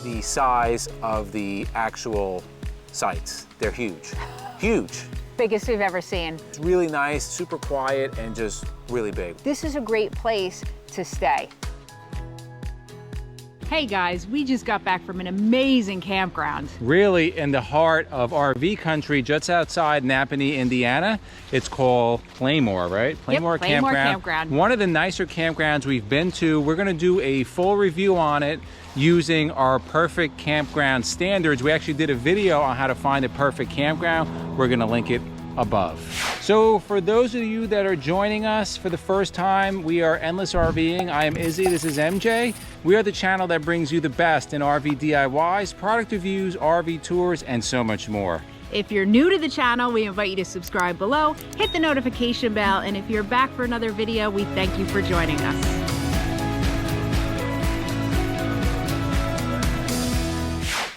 the size of the actual sites. They're huge, huge. Biggest we've ever seen. It's really nice, super quiet, and just really big. This is a great place to stay. Hey guys, we just got back from an amazing campground. Really in the heart of RV country, just outside Napanee, Indiana. It's called Pla-Mor, right? Pla-Mor Campground. One of the nicer campgrounds we've been to. We're gonna do a full review on it using our perfect campground standards. We actually did a video on how to find a perfect campground. We're gonna link it above. So for those of you that are joining us for the first time, we are Endless RVing. I am Izzy, this is MJ. We are the channel that brings you the best in RV DIYs, product reviews, RV tours, and so much more. If you're new to the channel, we invite you to subscribe below, hit the notification bell, and if you're back for another video, we thank you for joining us.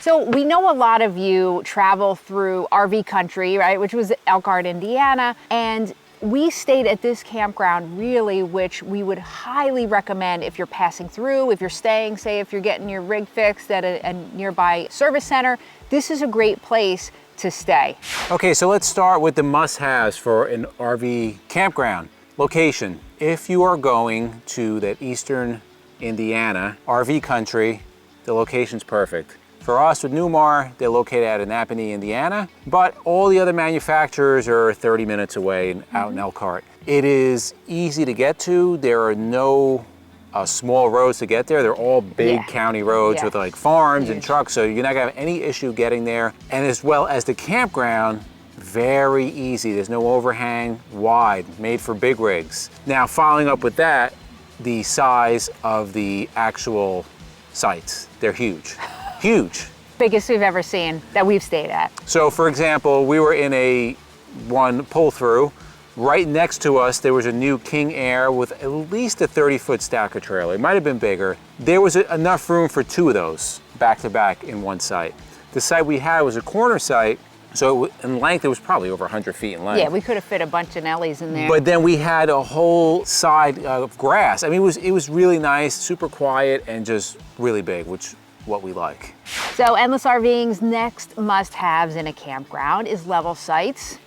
So we know a lot of you travel through RV country, right, which was Elkhart, Indiana, and we stayed at this campground really, which we would highly recommend if you're passing through, if you're staying, say if you're getting your rig fixed at a nearby service center. This is a great place to stay. Okay, so let's start with the must-haves for an RV campground. Location. If you are going to that eastern Indiana RV country, the location's perfect. For us with Newmar, they're located out of Napanee, Indiana, but all the other manufacturers are 30 minutes away and out in Elkhart. It is easy to get to. There are no small roads to get there. They're all big county roads with like farms and trucks, so you're not gonna have any issue getting there. And as well as the campground, very easy. There's no overhang, wide, made for big rigs. Now, following up with that, the size of the actual sites, they're huge. Huge. Biggest we've ever seen that we've stayed at. So for example, we were in one pull through. Right next to us, there was a new King Air with at least a 30-foot stacker trailer. It might have been bigger. There was enough room for two of those back to back in one site. The site we had was a corner site, so in length, it was probably over 100 feet in length. Yeah, we could have fit a bunch of Nellies in there. But then we had a whole side of grass. I mean, it was really nice, super quiet, and just really big, which what we like. So Endless RVing's next must-haves in a campground is level sites.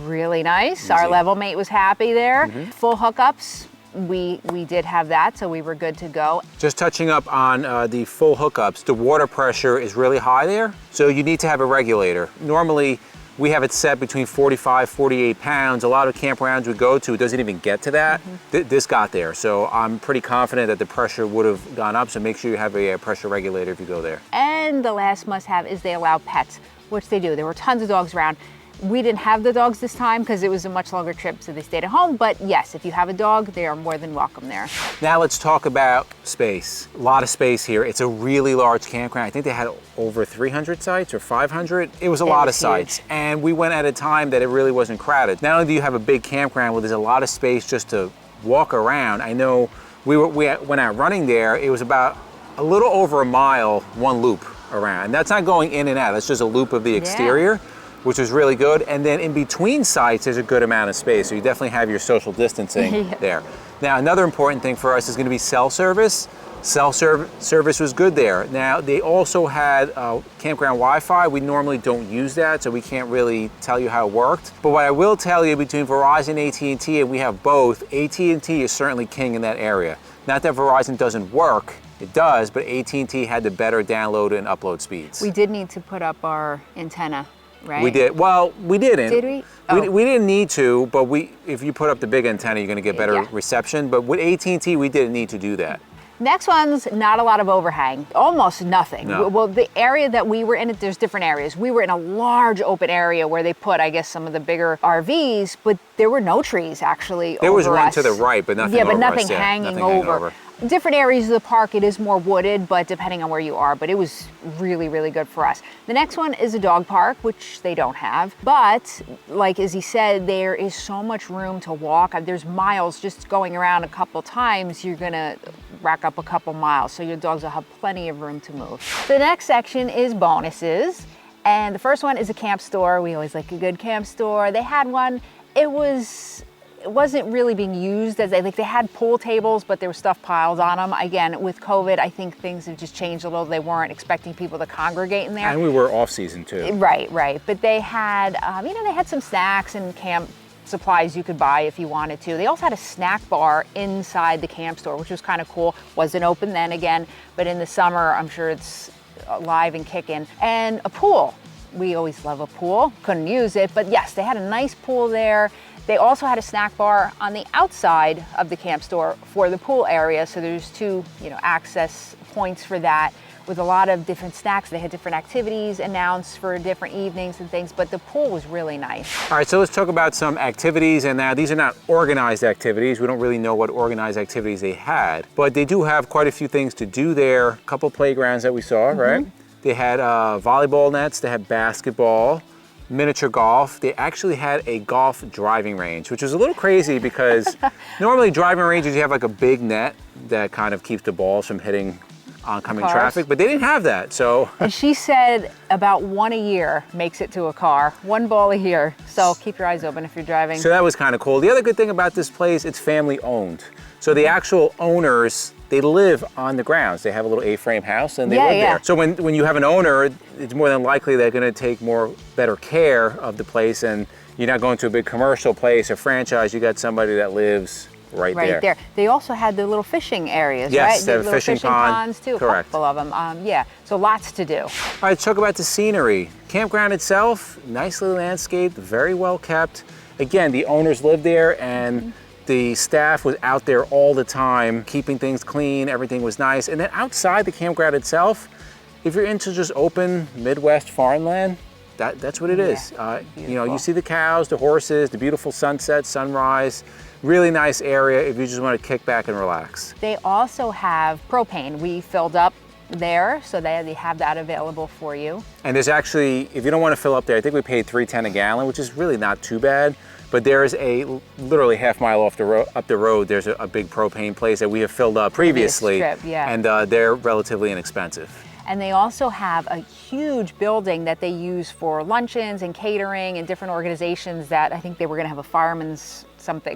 Really nice. Easy. Our level mate was happy there. Full hookups. We did have that, so we were good to go. Just touching up on the full hookups, the water pressure is really high there, so you need to have a regulator. Normally, we have it set between 45, 48 pounds. A lot of campgrounds we go to, it doesn't even get to that. This got there, so I'm pretty confident that the pressure would have gone up, so make sure you have a pressure regulator if you go there. And the last must-have is they allow pets, which they do. There were tons of dogs around. We didn't have the dogs this time because it was a much longer trip, so they stayed at home. But yes, if you have a dog, they are more than welcome there. Now let's talk about space. A lot of space here. It's a really large campground. I think they had over 300 sites or 500. It was a lot of sites. And we went at a time that it really wasn't crowded. Not only do you have a big campground where there's a lot of space just to walk around. I know we went out running there. It was about a little over a mile, one loop around. And that's not going in and out. That's just a loop of the exterior, which was really good. And then in between sites, there's a good amount of space. So you definitely have your social distancing there. Now, another important thing for us is gonna be cell service. Cell service was good there. Now, they also had campground Wi-Fi. We normally don't use that, so we can't really tell you how it worked. But what I will tell you, between Verizon and AT&T, and we have both, AT&T is certainly king in that area. Not that Verizon doesn't work, it does, but AT&T had the better download and upload speeds. We did need to put up our antenna. Right? We did. Well, we didn't. Did we? Oh. We didn't need to, but if you put up the big antenna, you're going to get better reception. But with AT&T, we didn't need to do that. Next one's not a lot of overhang, almost nothing. No. Well, the area that we were in, there's different areas. We were in a large open area where they put, I guess, some of the bigger RVs, but there were no trees actually over us. There was one to the right, but nothing over us. Yeah, but nothing hanging over. Different areas of the park, it is more wooded, but depending on where you are, but it was really, really good for us. The next one is a dog park, which they don't have, but like Izzy said, there is so much room to walk. There's miles just going around a couple times, you're gonna rack up a couple miles, so your dogs will have plenty of room to move. The next section is bonuses, and the first one is a camp store. We always like a good camp store. They had one. It was it wasn't really being used as they had pool tables, but there was stuff piled on them. Again, with COVID, I think things have just changed a little. They weren't expecting people to congregate in there. And we were off season too. Right. But they had, they had some snacks and camp supplies you could buy if you wanted to. They also had a snack bar inside the camp store, which was kind of cool. Wasn't open then again, but in the summer, I'm sure it's live and kicking. And a pool. We always love a pool. Couldn't use it, but yes, they had a nice pool there. They also had a snack bar on the outside of the camp store for the pool area. So there's two, access points for that with a lot of different snacks. They had different activities announced for different evenings and things, but the pool was really nice. All right, so let's talk about some activities. And now these are not organized activities. We don't really know what organized activities they had, but they do have quite a few things to do there. A couple playgrounds that we saw, right? They had volleyball nets, they had basketball, miniature golf. They actually had a golf driving range, which was a little crazy because normally driving ranges, you have like a big net that kind of keeps the balls from hitting oncoming traffic, but they didn't have that, so. And she said about one a year makes it to a car, one ball a year. So keep your eyes open if you're driving. So that was kind of cool. The other good thing about this place, it's family owned. So the actual owners, they live on the grounds. They have a little A-frame house and they live there. So when you have an owner, it's more than likely they're gonna take better care of the place, and you're not going to a big commercial place or franchise. You got somebody that lives right there. They also had the little fishing areas, right? Yes, they have the a fishing ponds too. Correct. A couple of them. So lots to do. All right, let's talk about the scenery. Campground itself, nicely landscaped, very well kept. Again, the owners lived there, and the staff was out there all the time, keeping things clean. Everything was nice. And then outside the campground itself, if you're into just open Midwest farmland, that's what it is. You see the cows, the horses, the beautiful sunset, sunrise. Really nice area if you just want to kick back and relax. They also have propane. We filled up there, so they have that available for you. And there's actually, if you don't want to fill up there, I think we paid $3.10 a gallon, which is really not too bad. But there is literally half mile up the road, there's a big propane place that we have filled up previously. Strip, and they're relatively inexpensive. And they also have a huge building that they use for luncheons and catering and different organizations that I think they were going to have a fireman's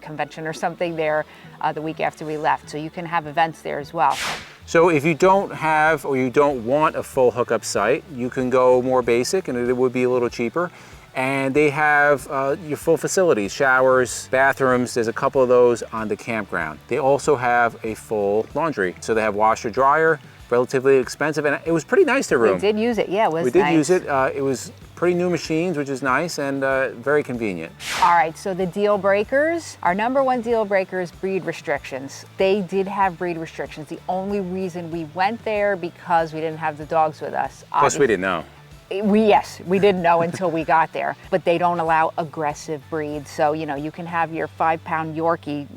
convention or something there the week after we left. So you can have events there as well. So if you don't have or you don't want a full hookup site, you can go more basic and it would be a little cheaper. And they have your full facilities, showers, bathrooms. There's a couple of those on the campground. They also have a full laundry. So they have washer, dryer, relatively expensive, and it was pretty nice, the room. We did use it, yeah, it was nice. We did use it. It was pretty new machines, which is nice, and very convenient. All right, so the deal breakers. Our number one deal breaker is breed restrictions. They did have breed restrictions. The only reason we went there because we didn't have the dogs with us. Plus, we didn't know. We didn't know until we got there, but they don't allow aggressive breeds. So, you can have your 5-pound Yorkie,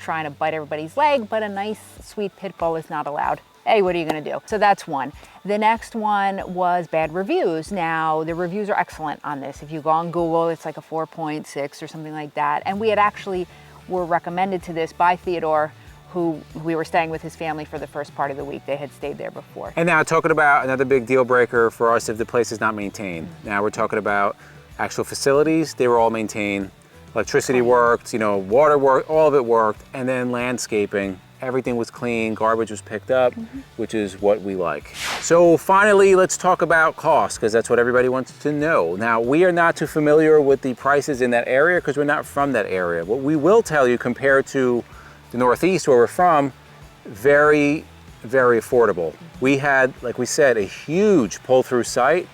trying to bite everybody's leg, but a nice, sweet pit bull is not allowed. Hey, what are you gonna do? So that's one. The next one was bad reviews. Now, the reviews are excellent on this. If you go on Google, it's like a 4.6 or something like that. And we were recommended to this by Theodore, who we were staying with his family for the first part of the week. They had stayed there before. And now talking about another big deal breaker for us if the place is not maintained. Now we're talking about actual facilities. They were all maintained. Electricity worked, water worked, all of it worked. And then landscaping. Everything was clean, garbage was picked up, which is what we like. So finally, let's talk about cost, because that's what everybody wants to know. Now, we are not too familiar with the prices in that area because we're not from that area. What we will tell you, compared to the Northeast where we're from, very, very affordable. We had, like we said, a huge pull-through site,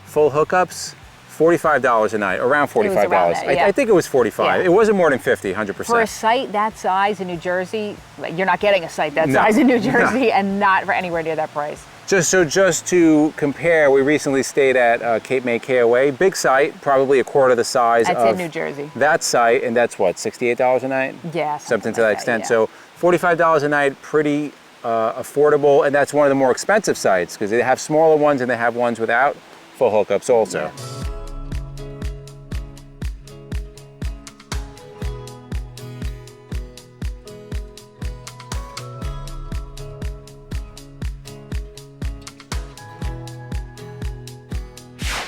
full hookups, $45 a night, around $45. I think it was 45. Yeah. It wasn't more than 50, 100%. For a site that size in New Jersey, you're not getting a site that size in New Jersey and not for anywhere near that price. Just to compare, we recently stayed at Cape May KOA, big site, probably a quarter the size of in New Jersey. That site, and that's what, $68 a night? Yeah, something to that extent. So $45 a night, pretty affordable, and that's one of the more expensive sites because they have smaller ones and they have ones without full hookups also. Yeah.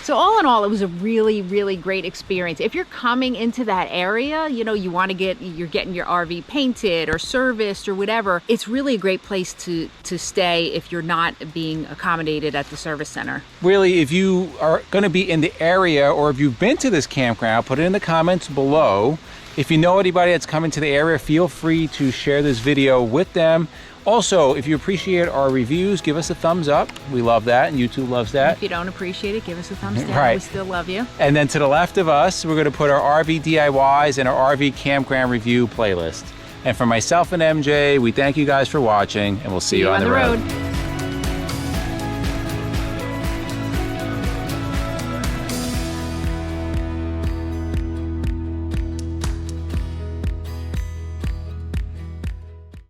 So all in all, it was a really, really great experience. If you're coming into that area, you know, you want to you're getting your RV painted or serviced or whatever, it's really a great place to stay if you're not being accommodated at the service center. Really, if you are going to be in the area or if you've been to this campground, put it in the comments below. If you know anybody that's coming to the area, feel free to share this video with them. Also, if you appreciate our reviews, give us a thumbs up. We love that, and YouTube loves that. If you don't appreciate it, give us a thumbs down. Right. We still love you. And then to the left of us, we're going to put our RV DIYs and our RV campground review playlist. And for myself and MJ, we thank you guys for watching, and we'll see you on the road.